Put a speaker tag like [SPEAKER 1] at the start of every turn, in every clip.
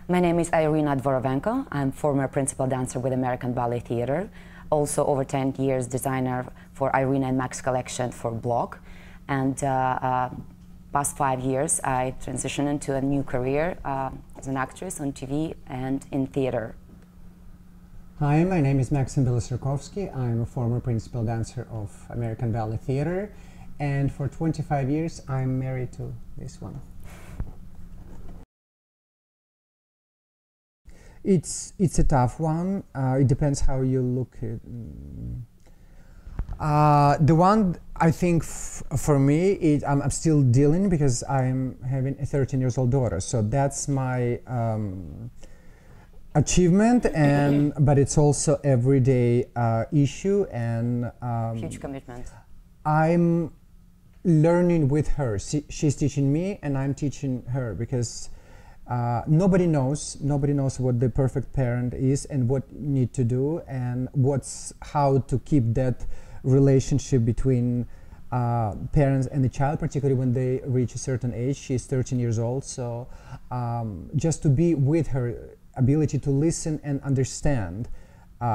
[SPEAKER 1] My name is Irina Dvorovenko. I'm former principal dancer with American Ballet Theatre, also over 10 years designer for Irina and Maxim collection for Bloch. And past 5 years, I transitioned into a new career as an actress on TV and in theatre.
[SPEAKER 2] Hi, my name is Maxim Beloserkovsky. I'm a former principal dancer of American Ballet Theatre, and for 25 years I'm married to this one. It's a tough one. It depends how you look at the one I think for me, I'm still dealing because I'm having a 13-year-old daughter. So that's my achievement, but it's also everyday issue and
[SPEAKER 1] huge commitment.
[SPEAKER 2] I'm learning with her. She's teaching me, and I'm teaching her because. Nobody knows what the perfect parent is and what you need to do and how to keep that relationship between parents and the child, particularly when they reach a certain age. She's 13 years old, so just to be with her, ability to listen and understand,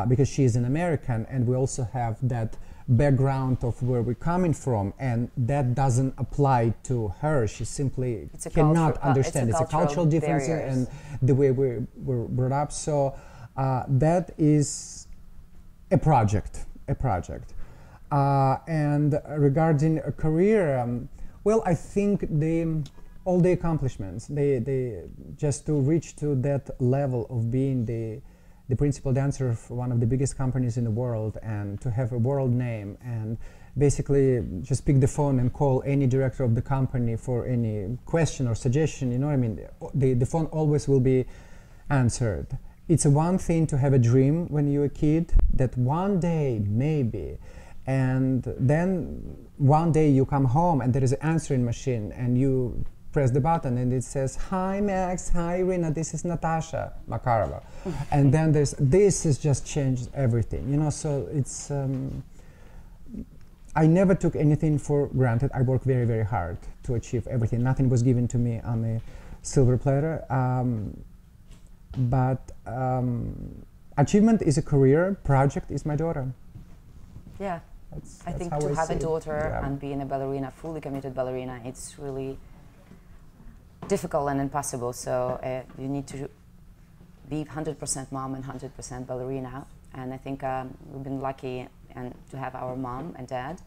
[SPEAKER 2] because she is an American and we also have that background of where we're coming from, and that doesn't apply to her. She simply cannot understand. It's a cultural difference and the way we're brought up. So that is a project. And regarding a career, well, I think all the accomplishments, they just to reach to that level of being the principal dancer of one of the biggest companies in the world, and to have a world name, and basically just pick the phone and call any director of the company for any question or suggestion, you know what I mean? The phone always will be answered. It's one thing to have a dream when you're a kid, that one day, maybe, and then one day you come home and there is an answering machine and you press the button and it says, "Hi Max, hi Irina, this is Natasha Makarova." And then this has just changed everything, you know. So it's I never took anything for granted. I worked very, very hard to achieve everything. Nothing was given to me on a silver platter. But achievement is a career, project is my daughter.
[SPEAKER 1] Yeah, I think to have a daughter and being a ballerina, fully committed ballerina, it's really difficult and impossible. So you need to be 100% mom and 100% ballerina. And I think we've been lucky to have our mom and dad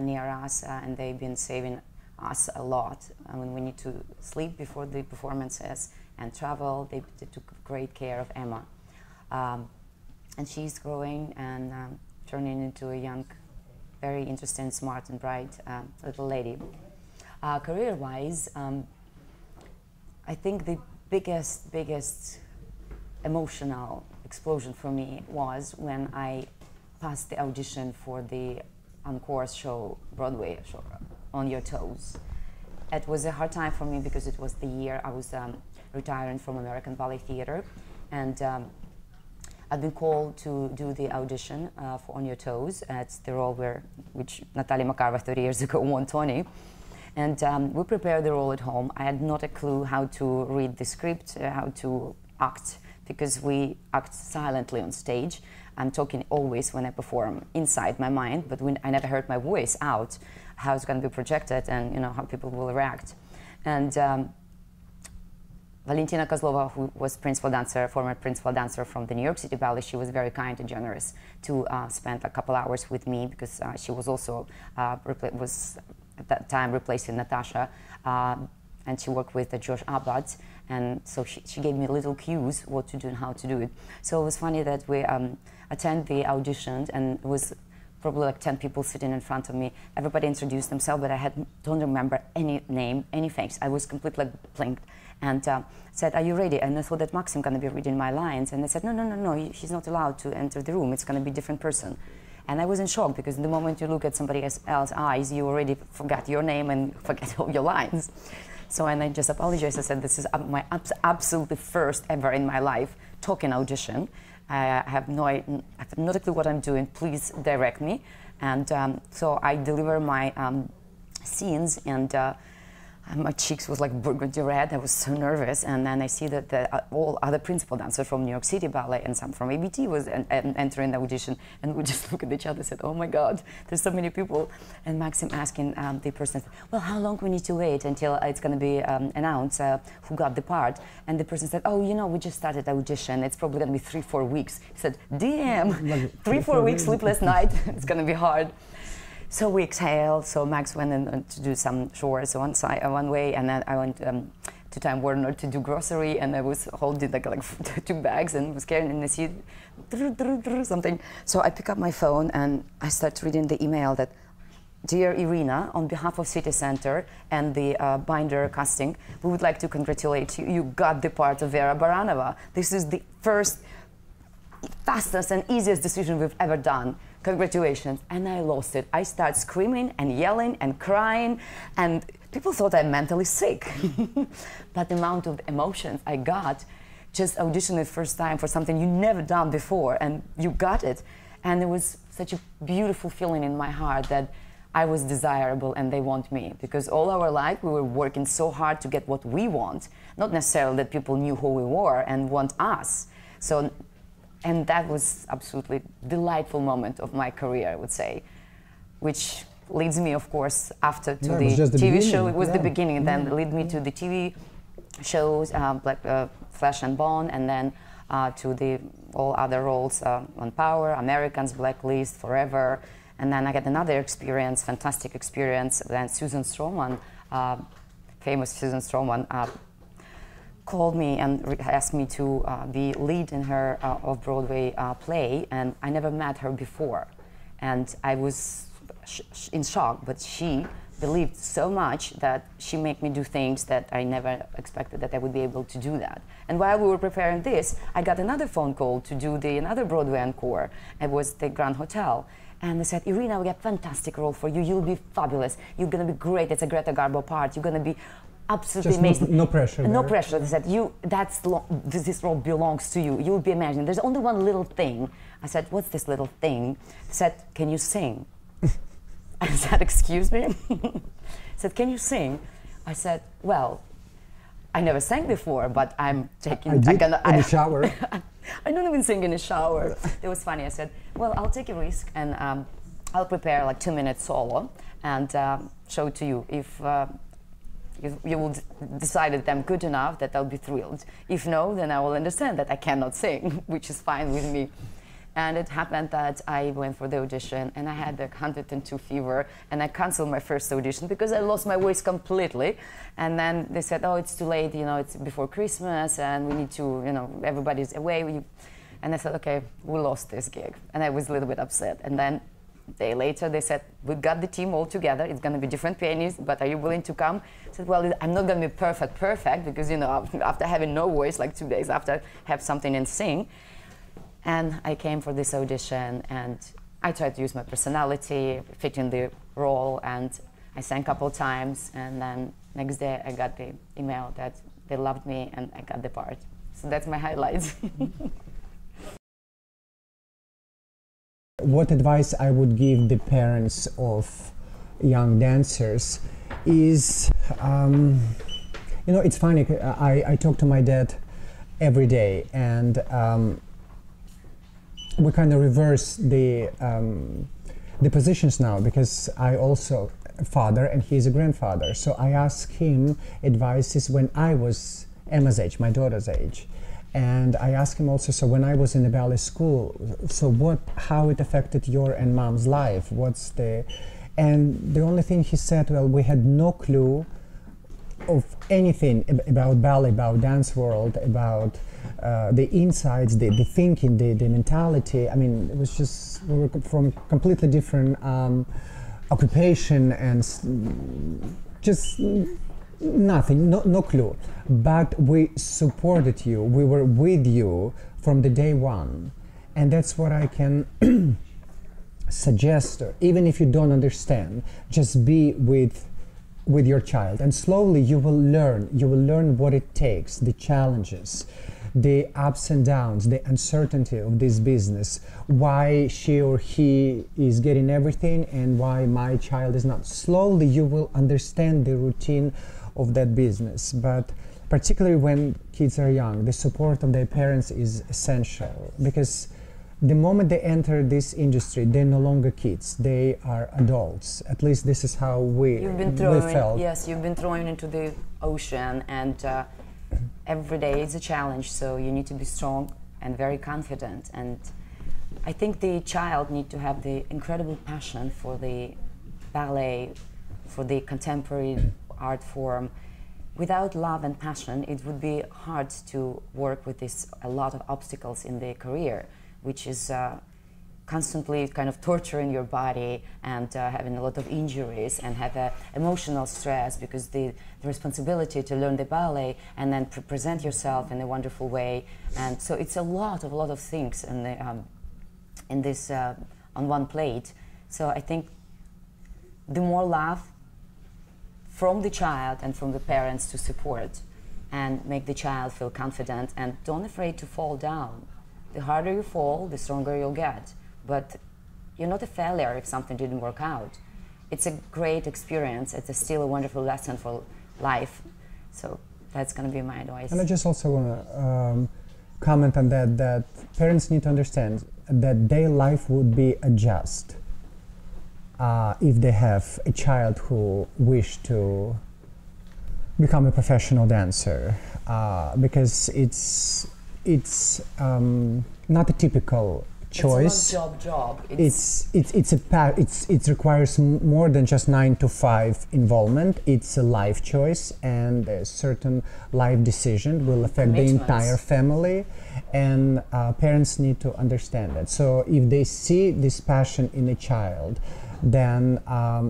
[SPEAKER 1] near us, and they've been saving us a lot. When we need to sleep before the performances and travel, they took great care of Emma. And she's growing and turning into a young, very interesting, smart and bright little lady. Career-wise, I think the biggest emotional explosion for me was when I passed the audition for the encore show, Broadway show, On Your Toes. It was a hard time for me because it was the year I was retiring from American Ballet Theatre, and I've been called to do the audition for On Your Toes. It's the role which Natalia Makarova 30 years ago won Tony. And we prepared the role at home. I had not a clue how to read the script, how to act, because we act silently on stage. I'm talking always when I perform inside my mind, but I never heard my voice out, how it's going to be projected and how people will react. And Valentina Kozlova, who was former principal dancer from the New York City Ballet, she was very kind and generous to spend a couple hours with me, because she was also at that time replacing Natasha, and she worked with Josh Abad, and so she gave me little cues what to do and how to do it. So it was funny that we attended the audition, and it was probably like 10 people sitting in front of me. Everybody introduced themselves, but I don't remember any name, any face. I was completely blanked, and said, "Are you ready?" And I thought that Maxim going to be reading my lines, and I said, no, she's not allowed to enter the room. It's going to be a different person. And I was in shock, because the moment you look at somebody else's eyes, you already forgot your name and forget all your lines. So, and I just apologized. I said, this is my absolutely first ever in my life talking audition. I have not a clue what I'm doing. Please direct me. And so I deliver my scenes, and And my cheeks was like burgundy red. I was so nervous. And then I see that all other principal dancers from New York City Ballet and some from ABT was entering the audition. And we just look at each other and said, oh my God, there's so many people. And Maxim asking the person, well, how long we need to wait until it's going to be announced who got the part? And the person said, oh, you know, we just started the audition. It's probably going to be 3-4 weeks. He said, damn, 3-4 weeks, sleepless night. It's going to be hard. So we exhaled. So Max went in to do some chores one way, and then I went to Time Warner to do grocery, and I was holding like 2 bags and was carrying in the seat, something. So I pick up my phone and I start reading the email that, dear Irina, on behalf of City Center and the Binder casting, we would like to congratulate you. You got the part of Vera Baranova. This is the first, fastest and easiest decision we've ever done. Congratulations. And I lost it. I started screaming and yelling and crying, and people thought I'm mentally sick. But the amount of emotions I got just auditioning the first time for something you never done before, and you got it. And it was such a beautiful feeling in my heart that I was desirable and they want me, because all our life we were working so hard to get what we want, not necessarily that people knew who we were and want us. So. And that was absolutely delightful moment of my career, I would say, which leads me, of course, after to the TV show. It was the beginning. Then lead me to the TV shows, like Flesh and Bone, and then to all other roles on Power, Americans, Blacklist, Forever. And then I got another experience, fantastic experience. Then Susan Stroman, famous Susan Stroman, called me and asked me to be lead in her off-Broadway play, and I never met her before. And I was in shock, but she believed so much that she made me do things that I never expected that I would be able to do that. And while we were preparing this, I got another phone call to do another Broadway encore. It was the Grand Hotel. And they said, Irina, we got a fantastic role for you. You'll be fabulous. You're going to be great. It's a Greta Garbo part. You're going to be absolutely
[SPEAKER 2] just
[SPEAKER 1] amazing.
[SPEAKER 2] No pressure.
[SPEAKER 1] No pressure. They said, this role belongs to you. You'll be amazing. There's only one little thing. I said, what's this little thing? They said, can you sing? I said, excuse me? I said, can you sing? I said, well, I never sang before, but I'm taking...
[SPEAKER 2] in the shower.
[SPEAKER 1] I don't even sing in the shower. It was funny. I said, well, I'll take a risk and I'll prepare like 2-minute solo and show it to you. If you will decide that I'm good enough, that I'll be thrilled. If no, then I will understand that I cannot sing, which is fine with me. And it happened that I went for the audition and I had the 102 fever and I canceled my first audition because I lost my voice completely. And then they said, oh, it's too late, you know, it's before Christmas and we need to, you know, everybody's away. And I said, okay, we lost this gig. And I was a little bit upset. And then a day later, they said, we've got the team all together. It's going to be different pianists, but are you willing to come? I said, well, I'm not going to be perfect, because, you know, after having no voice, like 2 days after, have something and sing. And I came for this audition, and I tried to use my personality, fit in the role, and I sang a couple times, and then next day I got the email that they loved me and I got the part. So that's my highlights.
[SPEAKER 2] What advice I would give the parents of young dancers is, you know, it's funny, I talk to my dad every day, and we kind of reverse the positions now, because I also a father and he's a grandfather. So I ask him advices when I was Emma's age, my daughter's age. And I asked him also, so when I was in the ballet school, so how it affected your and mom's life? And the only thing he said, well, we had no clue of anything about ballet, about dance world, about the insights, the thinking, the mentality. I mean, it was just, we were from completely different occupation and just nothing, no clue. But we supported you, we were with you from the day one. And that's what I can suggest, even if you don't understand, just be with your child, and slowly you will learn what it takes, the challenges, the ups and downs, the uncertainty of this business, why she or he is getting everything and why my child is not. Slowly you will understand the routine of that business. But particularly when kids are young, the support of their parents is essential, because the moment they enter this industry, they're no longer kids, they are adults. At least this is how we felt.
[SPEAKER 1] Yes, you've been thrown into the ocean, and every day is a challenge, so you need to be strong and very confident. And I think the child needs to have the incredible passion for the ballet, for the contemporary art form. Without love and passion, it would be hard to work with a lot of obstacles in the career, which is constantly kind of torturing your body and having a lot of injuries and have emotional stress, because the responsibility to learn the ballet and then present yourself in a wonderful way. And so it's a lot of things in this on one plate. So I think the more love from the child and from the parents to support and make the child feel confident, and don't afraid to fall down. The harder you fall, the stronger you'll get. But you're not a failure if something didn't work out. It's a great experience. It's still a wonderful lesson for life. So that's going to be my advice.
[SPEAKER 2] And I just also want to comment on that parents need to understand that their life would be adjust if they have a child who wish to become a professional dancer, because it's not a typical choice.
[SPEAKER 1] It's not job.
[SPEAKER 2] It requires more than just 9 to 5 involvement. It's a life choice, and a certain life decision will affect the entire family, and parents need to understand that. So if they see this passion in a child, then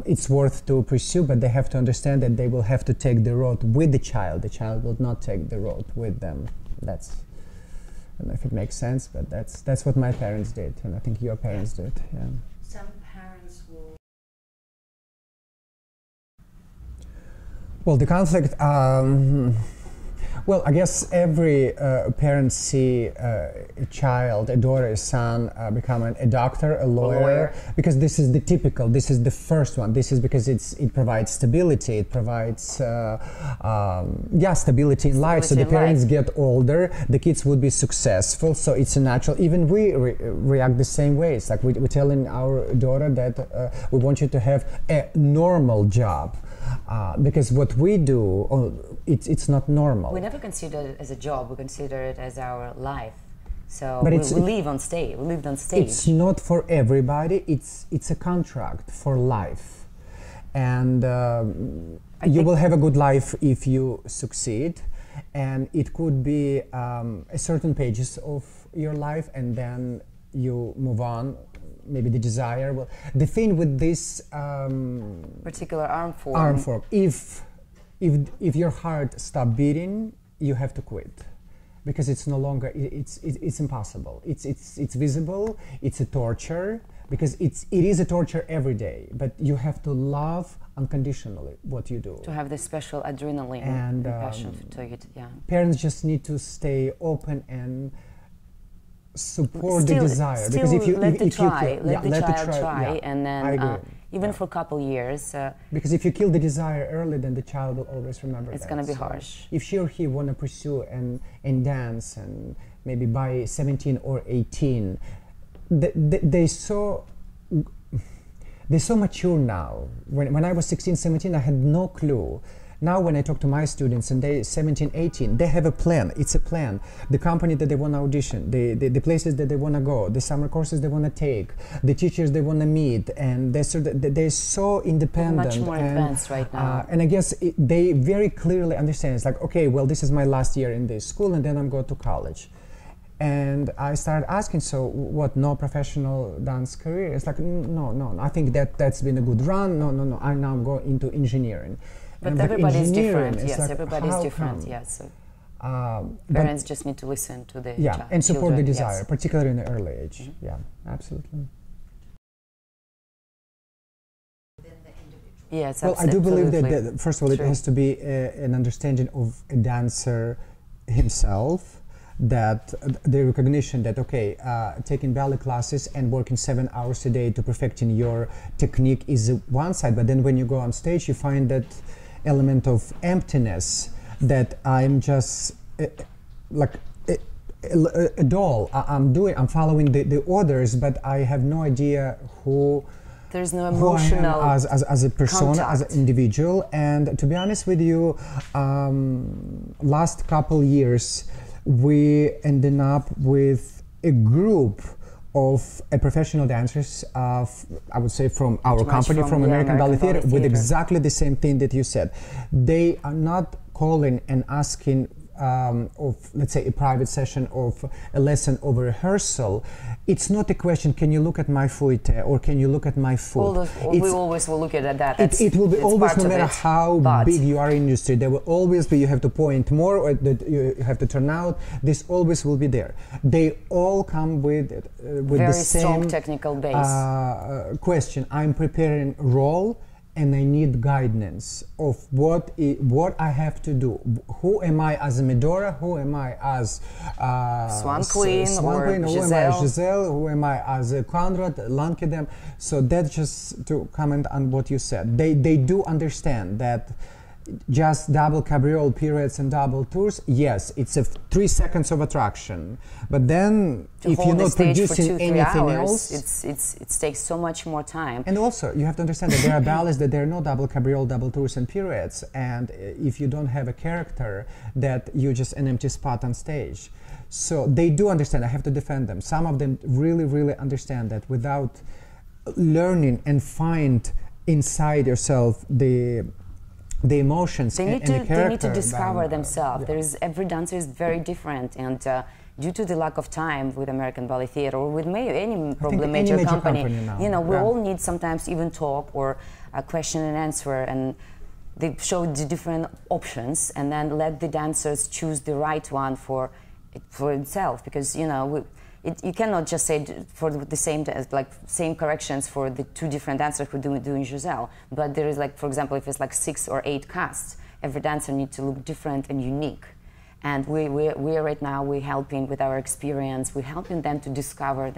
[SPEAKER 2] it's worth to pursue, but they have to understand that they will have to take the road with the child. The child will not take the road with them. I don't know if it makes sense, but that's what my parents did, and I think your parents did. Yeah.
[SPEAKER 1] Some parents will.
[SPEAKER 2] Well, the conflict. Well, I guess every parent see a child, a daughter, a son become a doctor, a lawyer, because this is the typical. This is the first one. This is because it provides stability. It provides stability in life. So the parents get older, the kids would be successful. So it's a natural. Even we react the same ways. Like we're telling our daughter that we want you to have a normal job. Because what we do, it's not normal.
[SPEAKER 1] We never consider it as a job. We consider it as our life. So we live on stage. We lived on stage.
[SPEAKER 2] It's not for everybody. It's a contract for life, and you will have a good life if you succeed. And it could be a certain pages of your life, and then you move on. Maybe the desire. Well, the thing with this
[SPEAKER 1] particular art form,
[SPEAKER 2] if your heart stops beating, you have to quit, because it's no longer. It's impossible. It's visible. It's a torture, because it is a torture every day. But you have to love unconditionally what you do.
[SPEAKER 1] To have this special adrenaline and passion to it. Yeah.
[SPEAKER 2] Parents just need to stay open and support the desire, because if you
[SPEAKER 1] let the child try, and then even for a couple years,
[SPEAKER 2] because if you kill the desire early, then the child will always remember
[SPEAKER 1] it's going to be harsh.
[SPEAKER 2] If she or he want to pursue and dance, and maybe by 17 or 18, they're so mature now. When I was 16, 17, I had no clue. Now when I talk to my students and they're 17, 18, they have a plan. It's a plan. The company that they want to audition, the places that they want to go, the summer courses they want to take, the teachers they want to meet, and they're so independent.
[SPEAKER 1] Much more advanced right now.
[SPEAKER 2] And I guess they very clearly understand. It's like, okay, well, this is my last year in this school, and then I'm going to college. And I started asking, so what, no professional dance career? It's like, no, I think that's been a good run. No, I now go into engineering.
[SPEAKER 1] But everybody's different. Yes, like, everybody's different. Yes. Parents just need to listen to the child,
[SPEAKER 2] and support the desire, particularly in the early age. Mm-hmm. Yeah, absolutely.
[SPEAKER 1] Yes,
[SPEAKER 2] well, I do believe that first of all, it has to be an understanding of a dancer himself. That the recognition that taking ballet classes and working 7 hours a day to perfecting your technique is one side, but then when you go on stage, you find that element of emptiness, that I'm just like a doll. I'm following the orders, but I have no idea who.
[SPEAKER 1] There's no emotional
[SPEAKER 2] as a persona,
[SPEAKER 1] contact.
[SPEAKER 2] as an individual. And to be honest with you, last couple years we ended up with a group of professional dancers, I would say from our company, from American Ballet Theatre, with exactly the same thing that you said. They are not calling and asking of, let's say, a private session of a lesson or rehearsal. It's not a question, can you look at my foot or can you look at my foot?
[SPEAKER 1] We always will look at that.
[SPEAKER 2] It will be always, no matter how big you are in industry, there will always be, you have to point more, or that you have to turn out, this always will be there. They all come with the same
[SPEAKER 1] strong technical base.
[SPEAKER 2] Question. I'm preparing role, and I need guidance of what I have to do. Who am I as a Medora? Who am I as
[SPEAKER 1] Swan Queen, or
[SPEAKER 2] Giselle? Who am I Giselle? Who am I as a Conrad, Lankedem? So that's just to comment on what you said. They do understand that just double cabriole periods and double tours, yes, it's a 3 seconds of attraction. But then if you're not producing anything else,
[SPEAKER 1] it takes so much more time.
[SPEAKER 2] And also you have to understand that there are ballets that there are no double cabriole, double tours and periods, and if you don't have a character, that you're just an empty spot on stage. So they do understand. I have to defend them. Some of them really, really understand that without learning and find inside yourself the emotions and the character.
[SPEAKER 1] They need to discover themselves. Every dancer is very different, and due to the lack of time with American Ballet Theatre or with any probably major company now, you know, we all need sometimes even talk or a question and answer, and they show the different options and then let the dancers choose the right one for itself, because you know you cannot just say for the same corrections for the 2 different dancers who doing Giselle, but there is, like, for example, if it's like 6 or 8 casts, every dancer needs to look different and unique. And we right now, we're helping with our experience, we're helping them to discover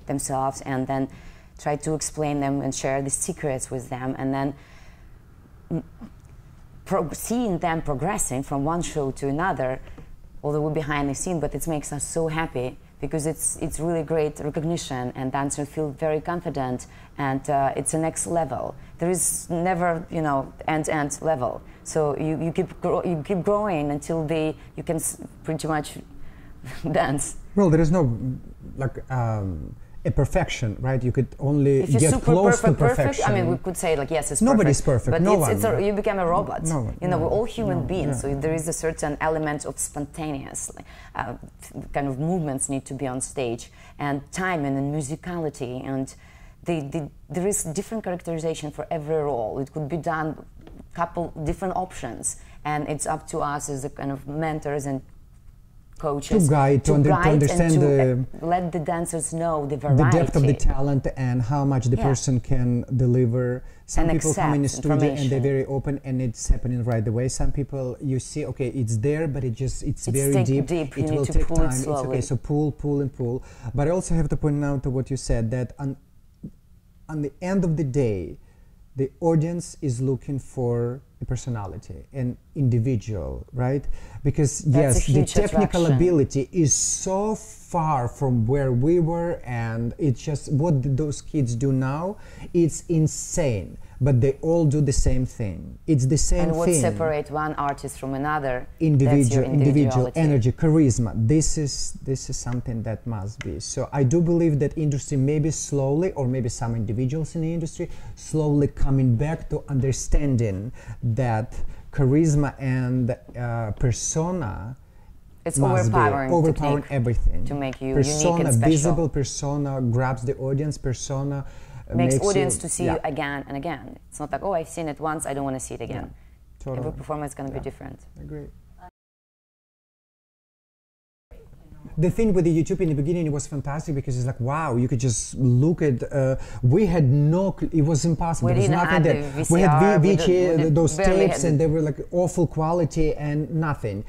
[SPEAKER 1] themselves, and then try to explain them and share the secrets with them, and then seeing them progressing from one show to another, although we're behind the scene, but it makes us so happy, because it's really great recognition, and dancers feel very confident, and it's a next level. There is never, you know, end level. So you keep growing until you can pretty much dance.
[SPEAKER 2] Well, there is no like a perfection, right? You could only get close to perfection.
[SPEAKER 1] I mean, we could say like, yes, it's
[SPEAKER 2] nobody's perfect.
[SPEAKER 1] But
[SPEAKER 2] no
[SPEAKER 1] you become a robot. You know, we're all human beings,
[SPEAKER 2] yeah.
[SPEAKER 1] so there is a certain element of spontaneous kind of movements need to be on stage, and timing and musicality, and there is different characterization for every role. It could be done couple different options, and it's up to us as the kind of mentors and coaches
[SPEAKER 2] to guide, to understand,
[SPEAKER 1] and to let the dancers know the variety,
[SPEAKER 2] the depth of the talent, and how much the person can deliver. Some people come in the studio and they're very open, and it's happening right away. Some people, you see, okay, it's there, but it's very deep. It will take time. It's okay, so pull and pull. But I also have to point out to what you said, that on the end of the day, the audience is looking for a personality, an individual, right? Because
[SPEAKER 1] that's
[SPEAKER 2] yes, the technical ability is so far from where we were, and it's just what those kids do now, it's insane. But they all do the same thing. It's the same thing.
[SPEAKER 1] And what separates one artist from another?
[SPEAKER 2] Individual energy, charisma. This is something that must be. So I do believe that industry maybe slowly, or maybe some individuals in the industry, slowly coming back to understanding that charisma and persona,
[SPEAKER 1] it's overpowering
[SPEAKER 2] everything.
[SPEAKER 1] To make you
[SPEAKER 2] persona,
[SPEAKER 1] unique and special.
[SPEAKER 2] Visible persona grabs the audience. Persona
[SPEAKER 1] makes audience to see you again and again. It's not like, oh, I've seen it once, I don't want to see it again.
[SPEAKER 2] Yeah, totally.
[SPEAKER 1] Every performance is going to be different.
[SPEAKER 2] I agree. The thing with the YouTube in the beginning, it was fantastic, because it's like, wow, you could just look at, we had no, it was impossible.
[SPEAKER 1] We didn't have the VCR,
[SPEAKER 2] we had VHS, those tapes, and they were like awful quality and nothing.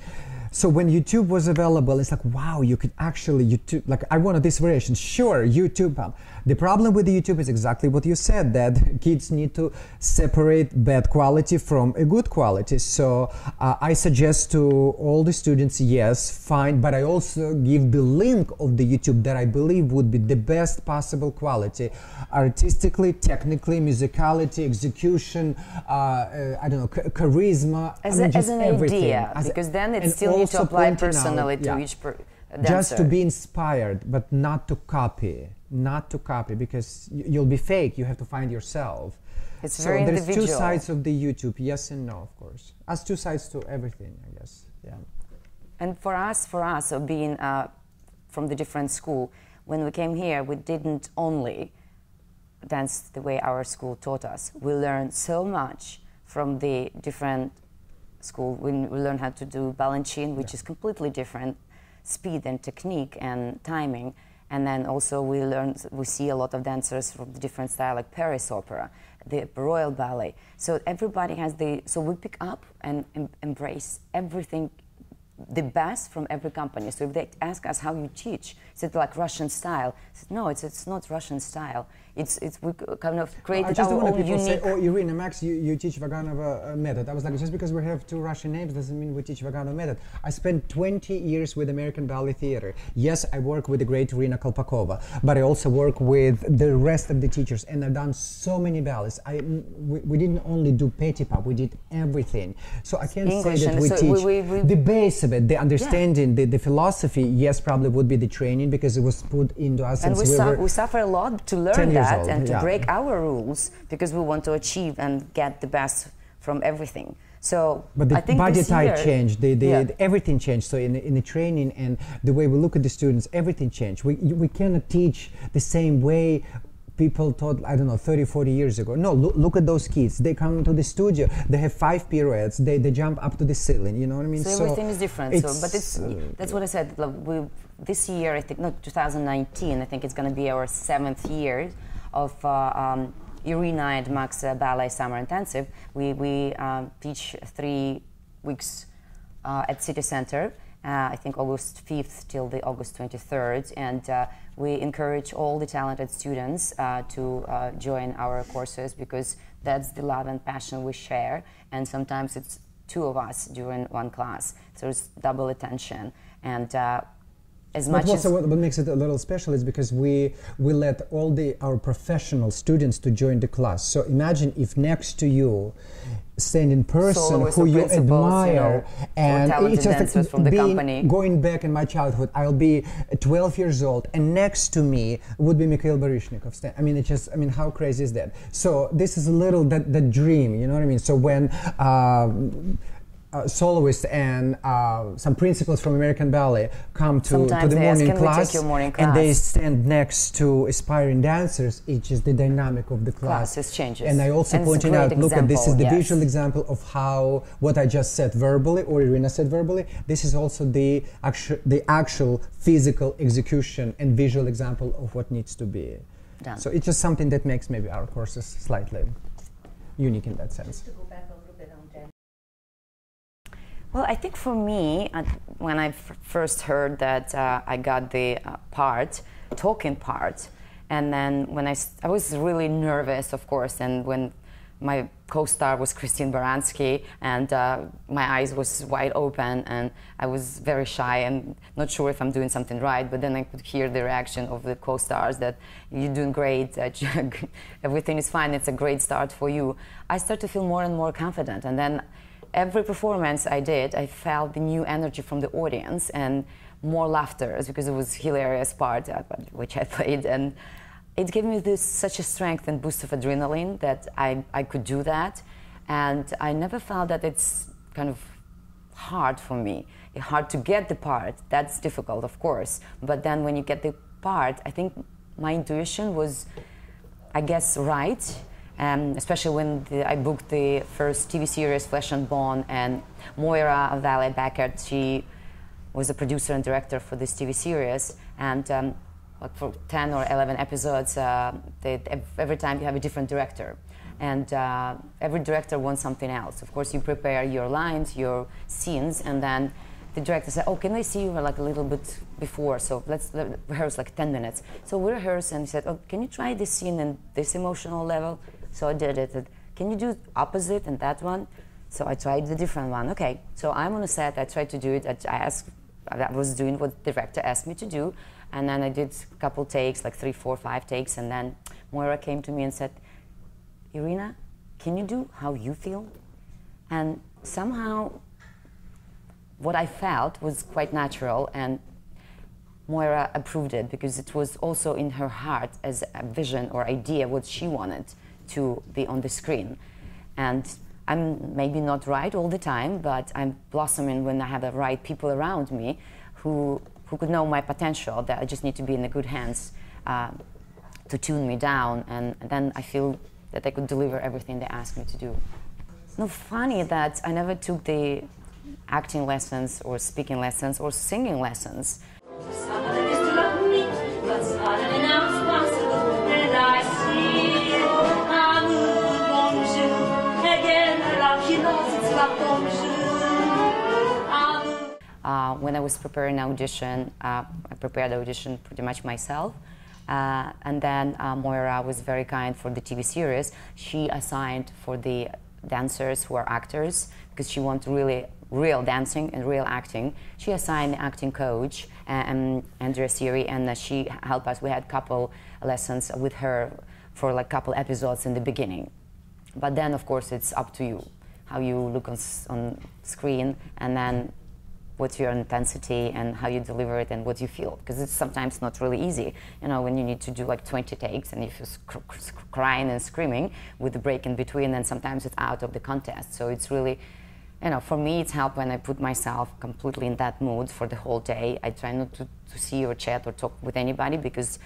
[SPEAKER 2] So when YouTube was available, it's like, wow, you could actually YouTube, like, I wanted this variation, sure, YouTube. The problem with YouTube is exactly what you said, that kids need to separate bad quality from a good quality. So I suggest to all the students, yes, fine, but I also give the link of the YouTube that I believe would be the best possible quality, artistically, technically, musicality, execution, I don't know, charisma,
[SPEAKER 1] as an idea, because then it still needs to apply personally to each dancer.
[SPEAKER 2] Just to be inspired, but not to copy. Not to copy, because you'll be fake. You have to find yourself.
[SPEAKER 1] It's very individual.
[SPEAKER 2] There's two sides of the YouTube, yes and no, of course. As two sides to everything, I guess. Yeah.
[SPEAKER 1] And for us, being from the different school, when we came here, we didn't only dance the way our school taught us. We learned so much from the different school. We learned how to do Balanchine, which is completely different, speed and technique and timing. And then also we see a lot of dancers from the different style, like Paris opera, the Royal Ballet. So everybody has so we pick up and embrace everything, the best from every company. So if they ask us how you teach, is it like Russian style? I said, no, it's not Russian style. We kind of created our own unique...
[SPEAKER 2] say, oh, Irina, Max, you teach Vaganova method. I was like, just because we have two Russian names doesn't mean we teach Vaganova method. I spent 20 years with American Ballet Theater. Yes, I work with the great Irina Kolpakova, but I also work with the rest of the teachers, and I've done so many ballets. We didn't only do petit pas, we did everything. So I can't say that we teach the base of it, the understanding, the philosophy. Yes, probably would be the training, because it was put into us
[SPEAKER 1] and
[SPEAKER 2] since
[SPEAKER 1] we suffer a lot to learn that. And to break our rules, because we want to achieve and get the best from everything. So,
[SPEAKER 2] but the
[SPEAKER 1] I think
[SPEAKER 2] body type changed, everything changed. So in the training and the way we look at the students, everything changed. We cannot teach the same way people taught, I don't know, 30, 40 years ago. No, look at those kids. They come to the studio, they have 5 pirouettes, they jump up to the ceiling, you know what I mean?
[SPEAKER 1] So everything is different. But that's what I said. This year, I think, not 2019, I think it's going to be our 7th year of Irina and Maxim Ballet Summer Intensive. We teach 3 weeks at City Center, I think August 5th till the August 23rd, and we encourage all the talented students to join our courses, because that's the love and passion we share, and sometimes it's 2 of us during one class, so it's double attention. And what
[SPEAKER 2] makes it a little special is because we let all our professional students to join the class. So imagine if next to you, standing person who you admire, and it's just
[SPEAKER 1] from the company.
[SPEAKER 2] Going back in my childhood, I'll be 12 years old, and next to me would be Mikhail Baryshnikov. I mean, how crazy is that? So this is a little that dream, you know what I mean? So when soloists and some principals from American Ballet come to the morning class, and they stand next to aspiring dancers, it's just the dynamic of the class.
[SPEAKER 1] It changes.
[SPEAKER 2] And I also pointed out, look at this is the visual example of how what I just said verbally, or Irina said verbally, this is also the actual physical execution and visual example of what needs to be done. So it's just something that makes maybe our courses slightly unique in that sense.
[SPEAKER 1] Well, I think for me, when I first heard that I got the talking part, and then when I was really nervous, of course, and when my co-star was Christine Baranski, and my eyes was wide open, and I was very shy and not sure if I'm doing something right, but then I could hear the reaction of the co-stars that you're doing great, that everything is fine, it's a great start for you. I started to feel more and more confident, and then every performance I did, I felt the new energy from the audience and more laughter, because it was a hilarious part which I played, and it gave me such a strength and boost of adrenaline that I could do that, and I never felt that it's kind of hard for me. It's hard to get the part, that's difficult, of course, but then when you get the part, I think my intuition was, I guess, right. Especially when I booked the first TV series, Flesh and Bone, and Moira Valle-Beckert, she was a producer and director for this TV series, and for 10 or 11 episodes, every time you have a different director, and every director wants something else. Of course, you prepare your lines, your scenes, and then the director said, oh, can I see you like a little bit before? So let's rehearse like 10 minutes. So we rehearsed, and he said, oh, can you try this scene in this emotional level? So I did it. Can you do opposite and that one? So I tried the different one. Okay, so I'm on a set, I tried to do it. I was doing what the director asked me to do, and then I did a couple takes, like 3, 4, 5 takes, and then Moira came to me and said, Irina, can you do how you feel? And somehow what I felt was quite natural, and Moira approved it because it was also in her heart as a vision or idea what she wanted to be on the screen. And I'm maybe not right all the time, but I'm blossoming when I have the right people around me who could know my potential, that I just need to be in the good hands to tune me down, and then I feel that I could deliver everything they asked me to do. No, funny that I never took the acting lessons or speaking lessons or singing lessons. When I was preparing an audition, I prepared the audition pretty much myself. And then Moira was very kind for the TV series. She assigned for the dancers who are actors, because she wanted really real dancing and real acting. She assigned the acting coach, Andrea Siri, and she helped us. We had a couple lessons with her for like a couple episodes in the beginning. But then, of course, it's up to you, how you look on screen, and then what's your intensity and how you deliver it and what you feel, because it's sometimes not really easy, you know, when you need to do like 20 takes and if you're crying and screaming with the break in between, then sometimes it's out of the contest. So it's really, you know, for me it's helped when I put myself completely in that mood for the whole day. I try not to see or chat or talk with anybody, because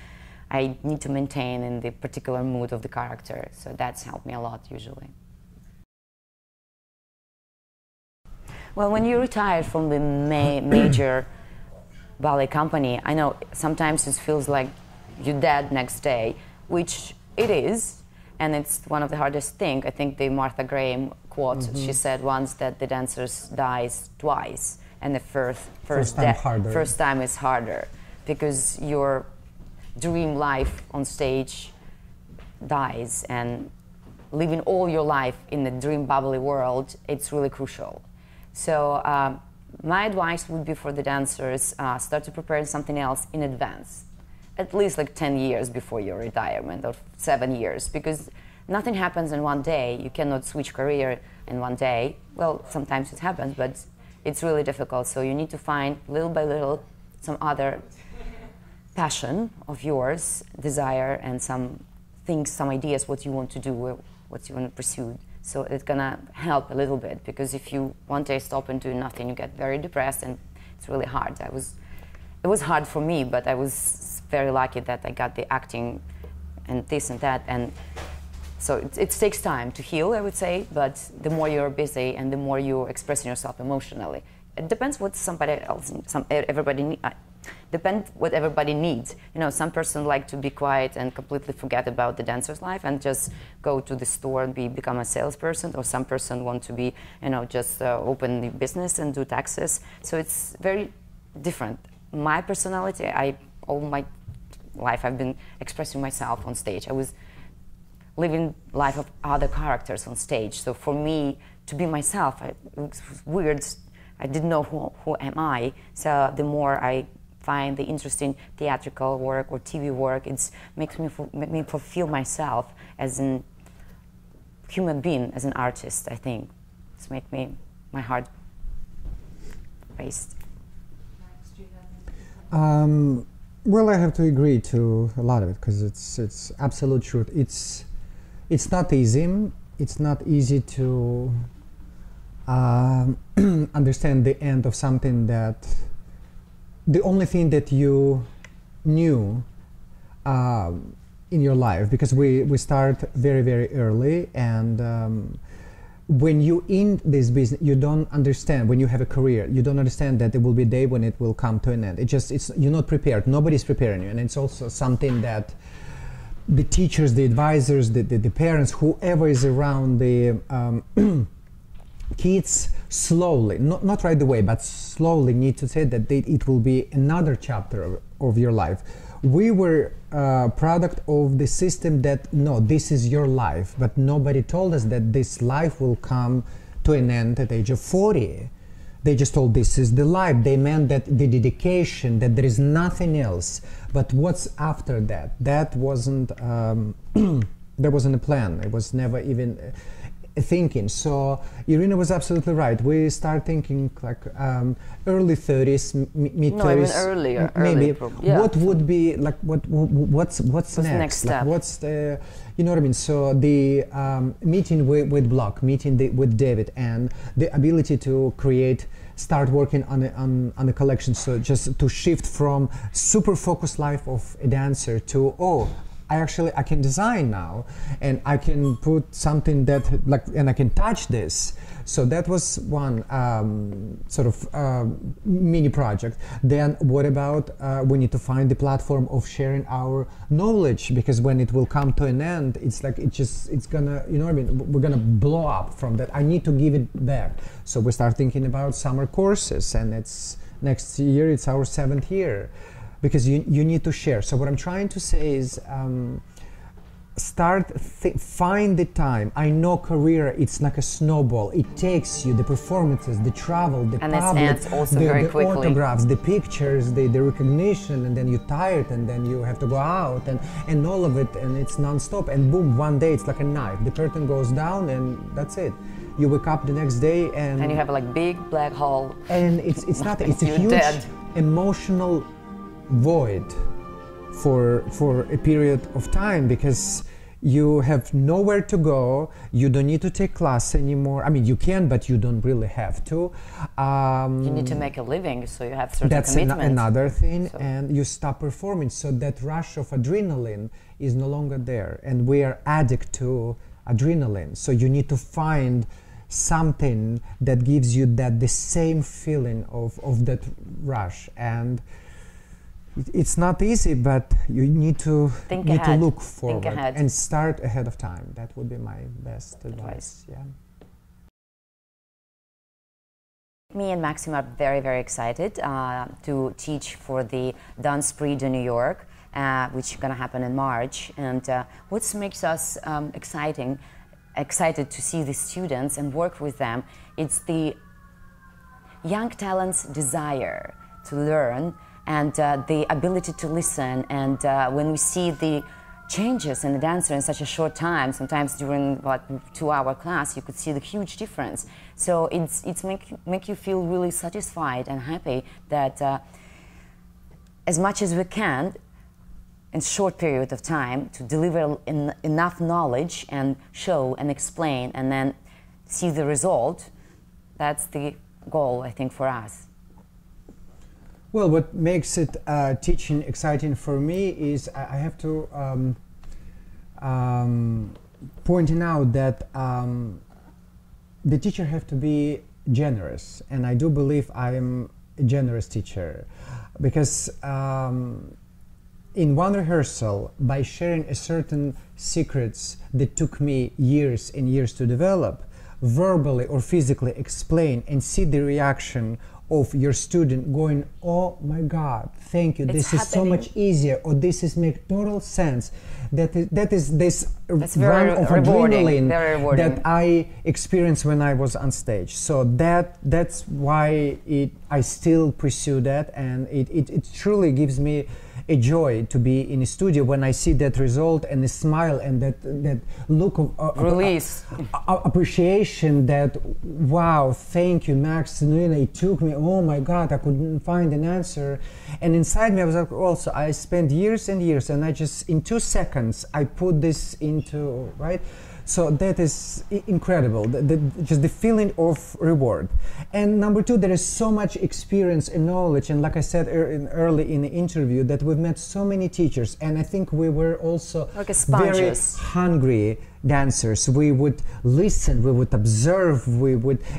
[SPEAKER 1] I need to maintain in the particular mood of the character. So that's helped me a lot usually. Well, when you retire from the major ballet company, I know sometimes it feels like you're dead next day, which it is, and it's one of the hardest things. I think the Martha Graham quote, she said once that the dancers dies twice, and the first time is harder, because your dream life on stage dies, and living all your life in the dream bubbly world, it's really crucial. So my advice would be for the dancers, start to prepare something else in advance, at least like 10 years before your retirement, or 7 years, because nothing happens in one day. You cannot switch career in one day. Well, sometimes it happens, but it's really difficult. So you need to find little by little some other passion of yours, desire, and some things, some ideas, what you want to do, what you want to pursue. So it's gonna help a little bit, because if you one day stop and do nothing, you get very depressed, and it's really hard. It was hard for me, but I was very lucky that I got the acting and this and that, and so it takes time to heal, I would say, but the more you're busy and the more you're expressing yourself emotionally. It depends what depends what everybody needs. You know, some person like to be quiet and completely forget about the dancer's life and just go to the store and become a salesperson, or some person want to be, you know, just open the business and do taxes. So it's very different. My personality, all my life I've been expressing myself on stage. I was living life of other characters on stage. So for me to be myself, it was weird. I didn't know who am I. So the more I find the interesting theatrical work or TV work, it makes me feel myself as a human being, as an artist, I think. It's make my heart race.
[SPEAKER 2] Well, I have to agree to a lot of it, because it's absolute truth. It's not easy. It's not easy to understand the end of something that the only thing that you knew in your life, because we start very, very early, and when you in this business, you don't understand. When you have a career, you don't understand that there will be a day when it will come to an end. You're not prepared. Nobody's preparing you, and it's also something that the teachers, the advisors, the parents, whoever is around the kids slowly, not right away, but slowly need to say that it will be another chapter of your life. We were a product of the system that, no, this is your life, but nobody told us that this life will come to an end at the age of 40. They just told this is the life. They meant that the dedication, that there is nothing else. But what's after that? That wasn't, there wasn't a plan. It was never even thinking. So Irina was absolutely right. We start thinking like early 30s, mid 30s.
[SPEAKER 1] No, even earlier.
[SPEAKER 2] Maybe.
[SPEAKER 1] Yeah.
[SPEAKER 2] What would be like? What's
[SPEAKER 1] the next step?
[SPEAKER 2] Like, what's the? You know what I mean? So the meeting with Bloch, meeting with David, and the ability to start working on a collection. So just to shift from super focused life of a dancer to I can design now, and I can put something that and I can touch this. So that was one sort of mini project. Then what about we need to find the platform of sharing our knowledge, because when it will come to an end, it's like it's gonna, you know what I mean, we're gonna blow up from that. I need to give it back. So we start thinking about summer courses, and it's next year, it's our 7th year. Because you need to share. So what I'm trying to say is find the time. I know career, it's like a snowball. It takes you, the performances, the travel, the
[SPEAKER 1] and
[SPEAKER 2] public,
[SPEAKER 1] it ends also very
[SPEAKER 2] the
[SPEAKER 1] quickly.
[SPEAKER 2] autographs, the pictures, the recognition, and then you're tired, and then you have to go out, and all of it, and it's non-stop, and boom, one day it's like a knife. The curtain goes down, and that's it. You wake up the next day, and
[SPEAKER 1] you have a big black hole.
[SPEAKER 2] And it's not. It's a huge emotional void for a period of time, because you have nowhere to go. You don't need to take class anymore. I mean, you can, but you don't really have to.
[SPEAKER 1] You need to make a living, so you have certain
[SPEAKER 2] that's
[SPEAKER 1] commitments.
[SPEAKER 2] Another thing, and you stop performing. So that rush of adrenaline is no longer there, and we are addicted to adrenaline. So you need to find something that gives you the same feeling of that rush. And it's not easy, but you need to look forward and start ahead of time. That would be my best advice. Yeah.
[SPEAKER 1] Me and Maxim are very, very excited to teach for the Dance Prix de New York, which is going to happen in March. And what makes us excited to see the students and work with them, it's the young talent's desire to learn, and the ability to listen. And when we see the changes in the dancer in such a short time, sometimes during like 2-hour class, you could see the huge difference. So it's make you feel really satisfied and happy that as much as we can in short period of time to deliver enough knowledge and show and explain and then see the result. That's the goal, I think, for us.
[SPEAKER 2] Well, what makes it teaching exciting for me is I have to pointing out that the teacher have to be generous, and I do believe I am a generous teacher, because in one rehearsal, by sharing a certain secrets that took me years and years to develop, verbally or physically explain and see the reaction of your student going, oh my God, thank you, this is so much easier, or this is make total sense. That is this run of adrenaline that I experienced when I was on stage. So that's why I still pursue that, and it truly gives me a joy to be in a studio when I see that result and the smile and that look of
[SPEAKER 1] release,
[SPEAKER 2] appreciation, that wow, thank you, Max, it took me, oh my God, I couldn't find an answer. And inside me I was like, also, I spent years and years, and I just, in 2 seconds, I put this into, right? So that is incredible, just the feeling of reward. And number 2, there is so much experience and knowledge, and like I said early in the interview, that we've met so many teachers, and I think we were also
[SPEAKER 1] like
[SPEAKER 2] very hungry dancers. We would listen, we would observe,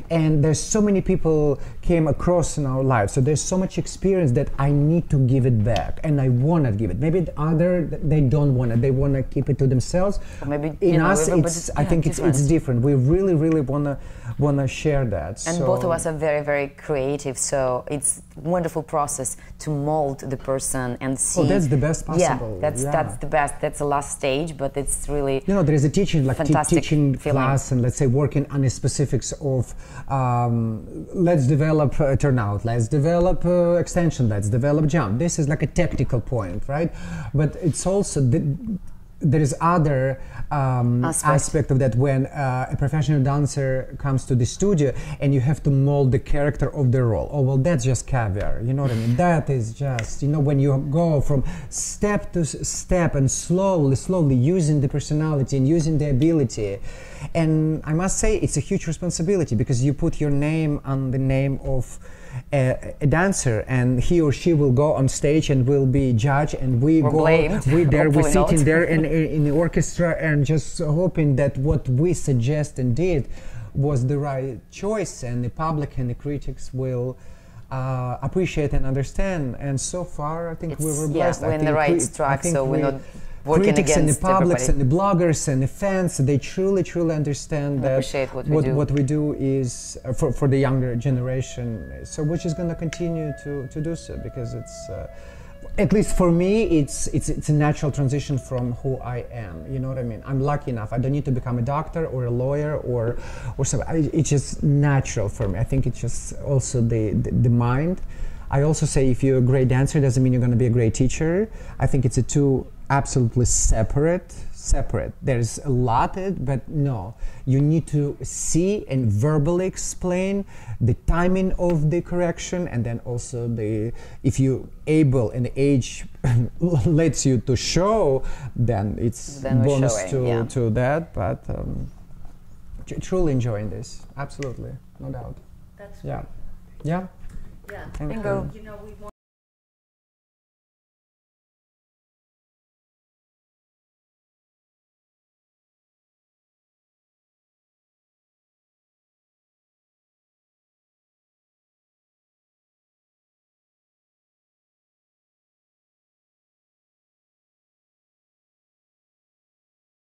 [SPEAKER 2] and there's so many people came across in our lives. So there's so much experience that I need to give it back, and I want to give it. Maybe the other, they don't want it. They want to keep it to themselves.
[SPEAKER 1] Or maybe
[SPEAKER 2] in us, I think it's different. We really, really want to share that.
[SPEAKER 1] And both of us are very, very creative. So it's a wonderful process to mold the person and see.
[SPEAKER 2] Oh, that's the best possible.
[SPEAKER 1] Yeah, that's the best. That's the last stage, but it's really
[SPEAKER 2] there is a teaching, like teaching
[SPEAKER 1] feeling.
[SPEAKER 2] Class, and let's say working on the specifics of let's develop turnout, let's develop extension, let's develop jump. This is like a technical point, right? But it's also there is other aspect of that when a professional dancer comes to the studio and you have to mold the character of the role. Oh, well, that's just caviar, you know what I mean? That is just, when you go from step to step and slowly using the personality and using the ability. And I must say, it's a huge responsibility because you put your name on the name of a dancer, and he or she will go on stage and will be judged, and we're sitting there in the orchestra and just hoping that what we suggest and did was the right choice, and the public and the critics will appreciate and understand. And so far, I think we were blessed.
[SPEAKER 1] We're in the right track, so we're not working
[SPEAKER 2] critics and the publics
[SPEAKER 1] everybody.
[SPEAKER 2] and the bloggers and the fans, they truly understand that what we do is for the younger generation, so which is going to continue to do so, because it's at least for me it's a natural transition from who I am, you know what I mean? I'm lucky enough, I don't need to become a doctor or a lawyer or something. It's just natural for me. I think it's just also the mind. I also say if you're a great dancer, doesn't mean you're going to be a great teacher. I think it's a two absolutely separate. There's a lot, but no. You need to see and verbally explain the timing of the correction, and then also if you're able and the age lets you to show, then it's bonus to that. But truly enjoying this, absolutely, no doubt.
[SPEAKER 3] That's
[SPEAKER 2] yeah.
[SPEAKER 3] Yeah.
[SPEAKER 2] Bingo.